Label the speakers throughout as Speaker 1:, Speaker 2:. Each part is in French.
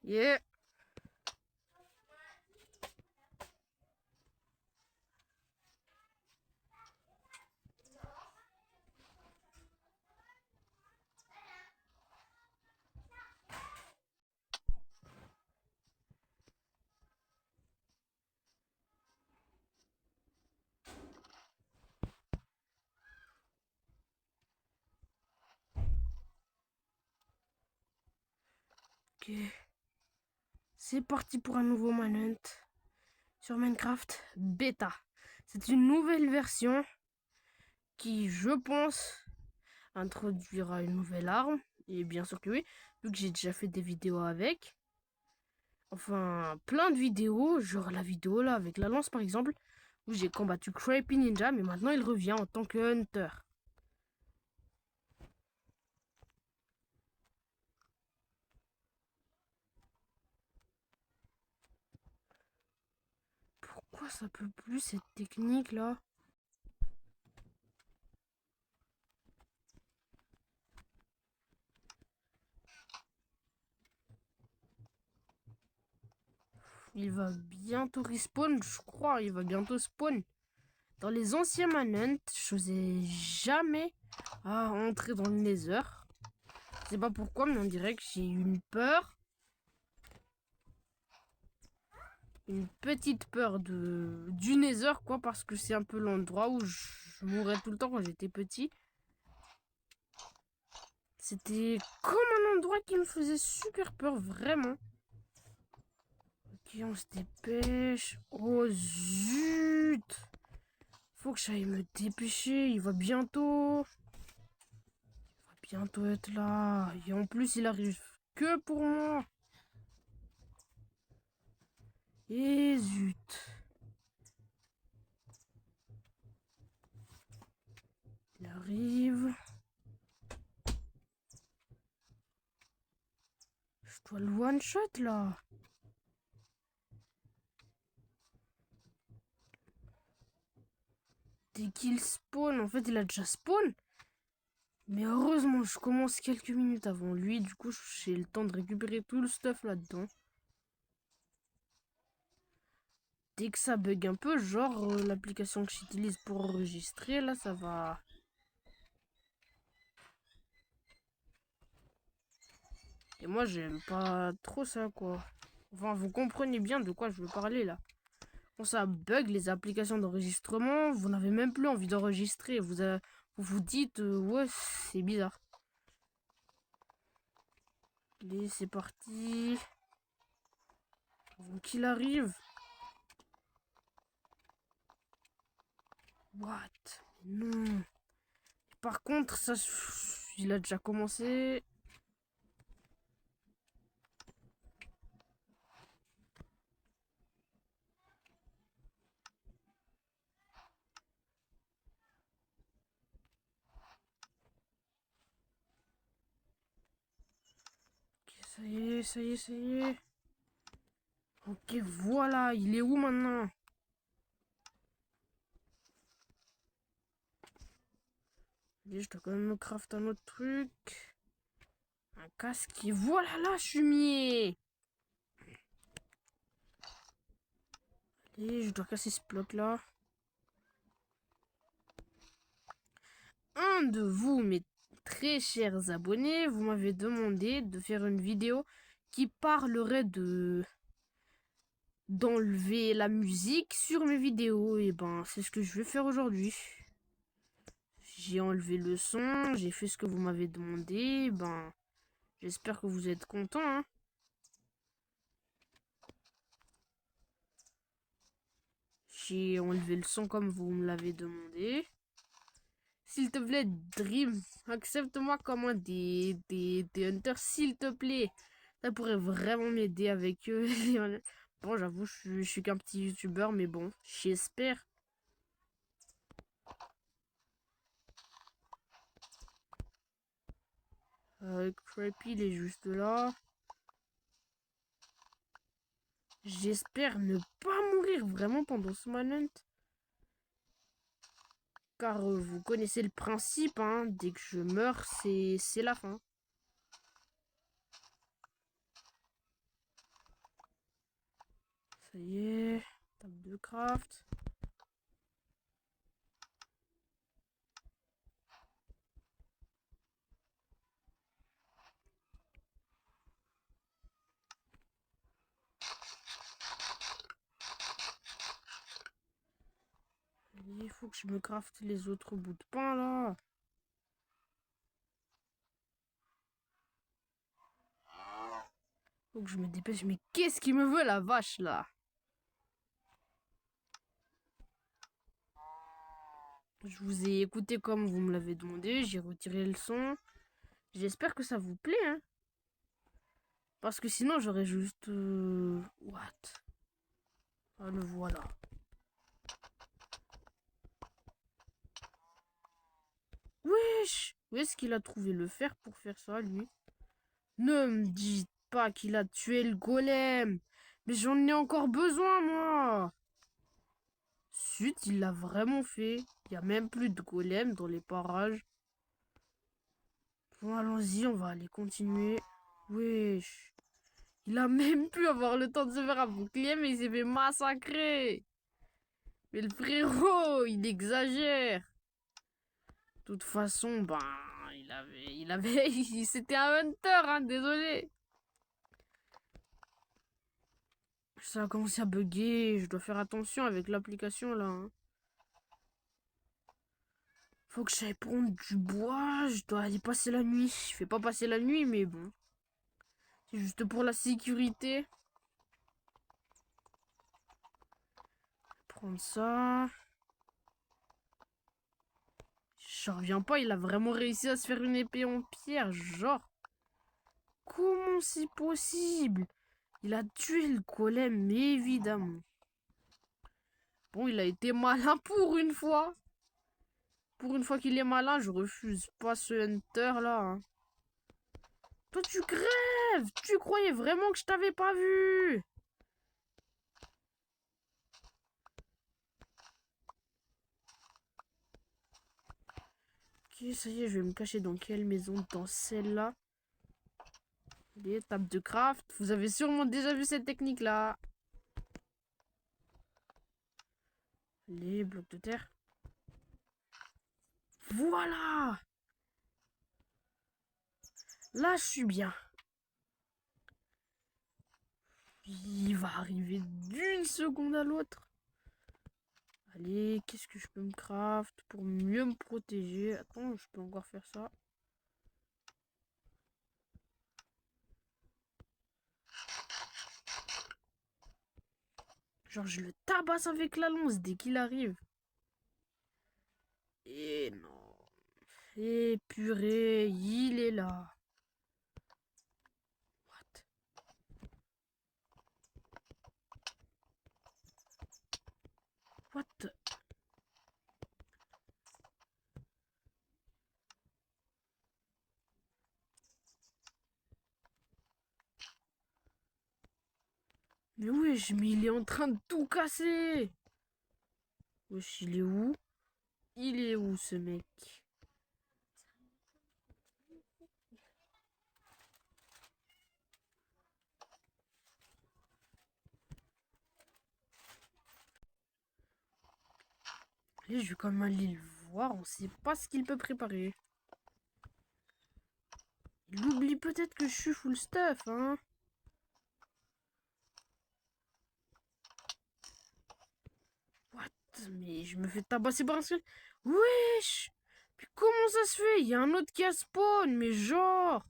Speaker 1: Yeah. Ok. C'est parti pour un nouveau Manhunt sur Minecraft Beta. C'est une nouvelle version qui, je pense, introduira une nouvelle arme. Et bien sûr que oui, vu que j'ai déjà fait des vidéos avec. Enfin, plein de vidéos, genre la vidéo là avec la lance par exemple, où j'ai combattu Creepy Ninja, mais maintenant il revient en tant que Hunter. Pourquoi ça peut plus cette technique là? Il va bientôt respawn, je crois, il va bientôt spawn. Dans les anciens Manhunt, je n'osais jamais entrer dans le Nether. Je sais pas pourquoi, mais on dirait que j'ai eu une peur. Une petite peur du Nether, quoi, parce que c'est un peu l'endroit où je mourais tout le temps quand j'étais petit. C'était comme un endroit qui me faisait super peur, vraiment. Ok, on se dépêche. Oh zut! Faut que j'aille me dépêcher, il va bientôt. Bientôt être là. Et en plus, il arrive que pour moi. Et zut. Il arrive. Je dois le one-shot là. Dès qu'il spawn, en fait, il a déjà spawn. Mais heureusement, je commence quelques minutes avant lui. Du coup, j'ai le temps de récupérer tout le stuff là-dedans. Dès que ça bug un peu, genre l'application que j'utilise pour enregistrer, là, ça va. Et moi, j'aime pas trop ça, quoi. Enfin, vous comprenez bien de quoi je veux parler, là. Quand ça bug les applications d'enregistrement, vous n'avez même plus envie d'enregistrer. Vous dites, ouais, c'est bizarre. Allez, c'est parti. Avant qu'il arrive. What? Non. Par contre, ça, il a déjà commencé. Ok, ça y est, ça y est, ça y est. Ok, voilà, il est où maintenant? Allez, je dois quand même me craft un autre truc. Un casque. Et voilà là, fumier. Allez, je dois casser ce bloc là. Un de vous, mes très chers abonnés, vous m'avez demandé de faire une vidéo qui parlerait d'enlever la musique sur mes vidéos. Et ben, c'est ce que je vais faire aujourd'hui. J'ai enlevé le son, j'ai fait ce que vous m'avez demandé. Ben, j'espère que vous êtes contents, hein. J'ai enlevé le son comme vous me l'avez demandé. S'il te plaît, Dream, accepte-moi comme un des hunters, s'il te plaît. Ça pourrait vraiment m'aider avec eux. Bon, j'avoue, je suis qu'un petit youtubeur, mais bon, j'espère. Creepy, il est juste là. J'espère ne pas mourir vraiment pendant ce manhunt. Car vous connaissez le principe, hein. Dès que je meurs, c'est la fin. Ça y est. Table de craft. Il faut que je me crafte les autres bouts de pain là. Faut que je me dépêche. Mais qu'est-ce qu'il me veut la vache là? Je vous ai écouté comme vous me l'avez demandé. J'ai retiré le son. J'espère que ça vous plaît, hein. Parce que sinon j'aurais juste... What? Ah, le voilà. Wesh! Où est-ce qu'il a trouvé le fer pour faire ça, lui? Ne me dites pas qu'il a tué le golem! Mais j'en ai encore besoin, moi! Zut, il l'a vraiment fait. Il n'y a même plus de golem dans les parages. Bon, allons-y, on va aller continuer. Wesh! Il a même pu avoir le temps de se faire un bouclier, mais il s'est fait massacrer! Mais le frérot, il exagère! De toute façon, ben, c'était un hunter, hein, désolé. Ça a commencé à bugger, je dois faire attention avec l'application là, hein. Faut que j'aille prendre du bois, je dois aller passer la nuit. Je fais pas passer la nuit, mais bon. C'est juste pour la sécurité. Prendre ça. Je reviens pas, il a vraiment réussi à se faire une épée en pierre, genre. Comment c'est possible? Il a tué le golem, évidemment. Bon, il a été malin pour une fois. Pour une fois qu'il est malin, je refuse pas ce hunter là, hein. Toi, tu crèves! Tu croyais vraiment que je t'avais pas vu! Ok, ça y est, je vais me cacher dans quelle maison? Dans celle-là. Les tables de craft. Vous avez sûrement déjà vu cette technique-là. Les blocs de terre. Voilà! Là, je suis bien. Il va arriver d'une seconde à l'autre. Allez, qu'est-ce que je peux me craft pour mieux me protéger? Attends, je peux encore faire ça. Genre, je le tabasse avec la lance dès qu'il arrive. Et non. Et purée, il est là. What? What? Mais wesh, mais il est en train de tout casser. Wesh, il est où? Il est où ce mec? Allez, je vais quand même aller le voir, on sait pas ce qu'il peut préparer. Il oublie peut-être que je suis full stuff, hein. What? Mais je me fais tabasser par un seul. Wesh! Puis comment ça se fait? Il y a un autre qui a spawn, mais genre.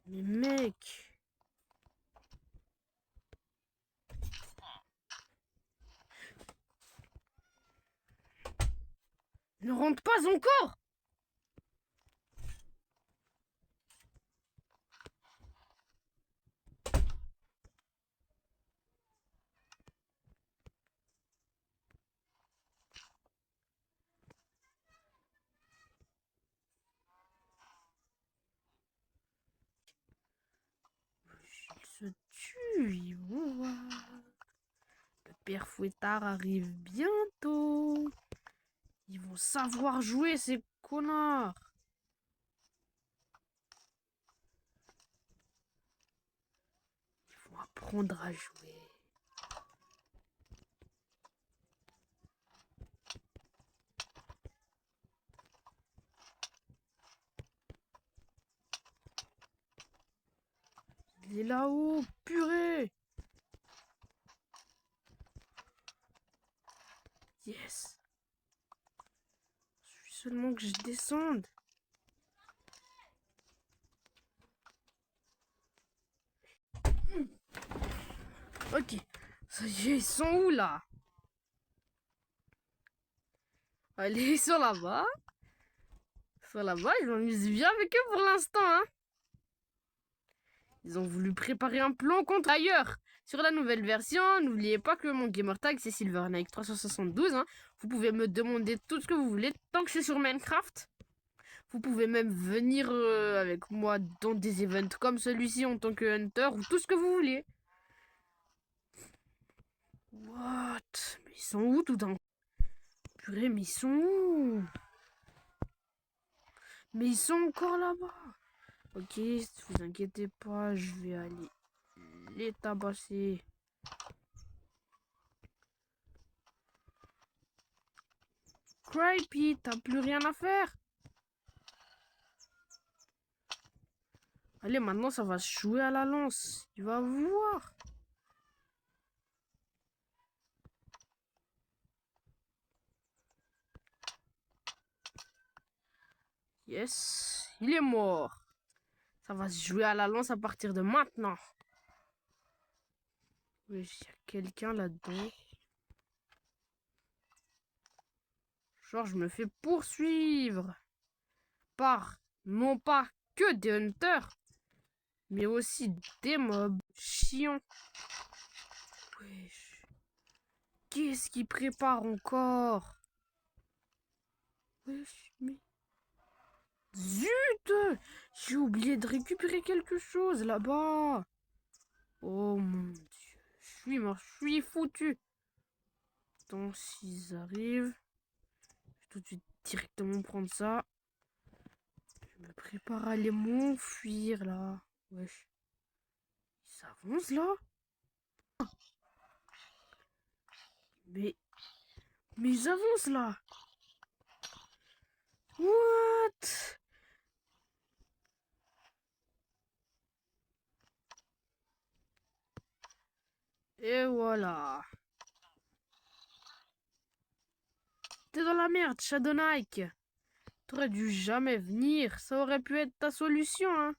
Speaker 1: Mais mec. Ne rentre pas encore! Il se tue, ils vont voir. Le père Fouettard arrive bientôt. Ils vont savoir jouer, ces connards. Ils vont apprendre à jouer. Il est là-haut, purée. Yes. Il suffit seulement que je descende. Ok. Ça y est, ils sont où là? Allez, ils sont là-bas. Ils sont là-bas, je m'amuse bien avec eux pour l'instant, hein. Ils ont voulu préparer un plan contre ailleurs. Sur la nouvelle version, n'oubliez pas que mon gamertag c'est Silverknight 372. Hein. Vous pouvez me demander tout ce que vous voulez tant que c'est sur Minecraft. Vous pouvez même venir avec moi dans des events comme celui-ci en tant que hunter ou tout ce que vous voulez. What? Mais ils sont où tout d'un coup? Purée, mais ils sont où? Mais ils sont encore là-bas. Ok, vous inquiétez pas, je vais aller les tabasser. Cripey, t'as plus rien à faire? Allez, maintenant ça va se jouer à la lance. Tu vas voir. Yes, il est mort. Ça va se jouer à la lance à partir de maintenant. Oui, il y a quelqu'un là-dedans. Genre, je me fais poursuivre par non pas que des hunters, mais aussi des mobs chiants. Wesh. Qu'est-ce qu'il prépare encore? Wesh, mais... Zut! J'ai oublié de récupérer quelque chose là-bas. Oh mon dieu. Je suis mort, je suis foutu. Attends, s'ils arrivent, je vais tout de suite directement prendre ça. Je me prépare à aller m'enfuir là. Wesh. Ils s'avancent là? Mais... Mais ils avancent là! What? Et voilà. T'es dans la merde, Shadowknight. T'aurais dû jamais venir. Ça aurait pu être ta solution, hein.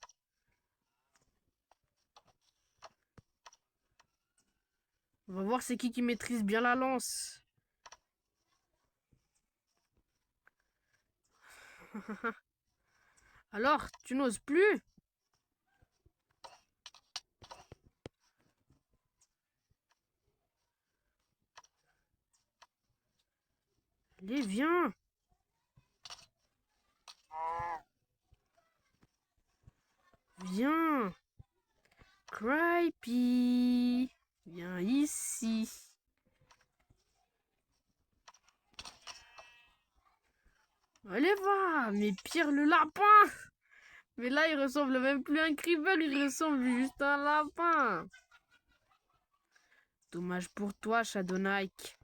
Speaker 1: On va voir c'est qui maîtrise bien la lance. Alors, tu n'oses plus? Allez, viens. Viens. Cripey. Viens ici. Allez, va. Mais Pierre le lapin. Mais là, il ressemble même plus à un creeper. Il ressemble juste à un lapin. Dommage pour toi, Shadowknight.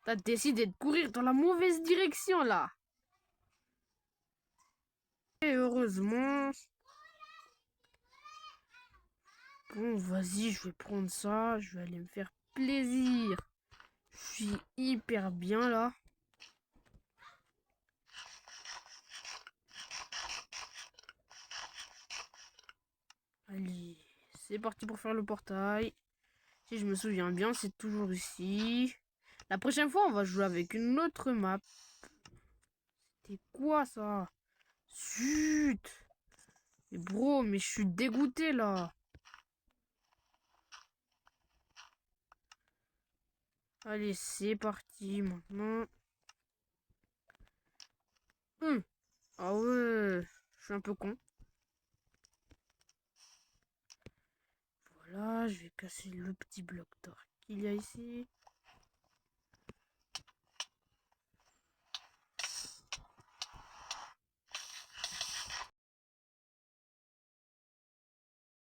Speaker 1: T'as décidé de courir dans la mauvaise direction, là. Et heureusement... Bon, vas-y, je vais prendre ça. Je vais aller me faire plaisir. Je suis hyper bien, là. Allez, c'est parti pour faire le portail. Si je me souviens bien, c'est toujours ici. La prochaine fois, on va jouer avec une autre map. C'était quoi, ça? Zut! Mais bro, mais je suis dégoûté, là. Allez, c'est parti, maintenant. Ah ouais, je suis un peu con. Voilà, je vais casser le petit bloc d'or qu'il y a ici.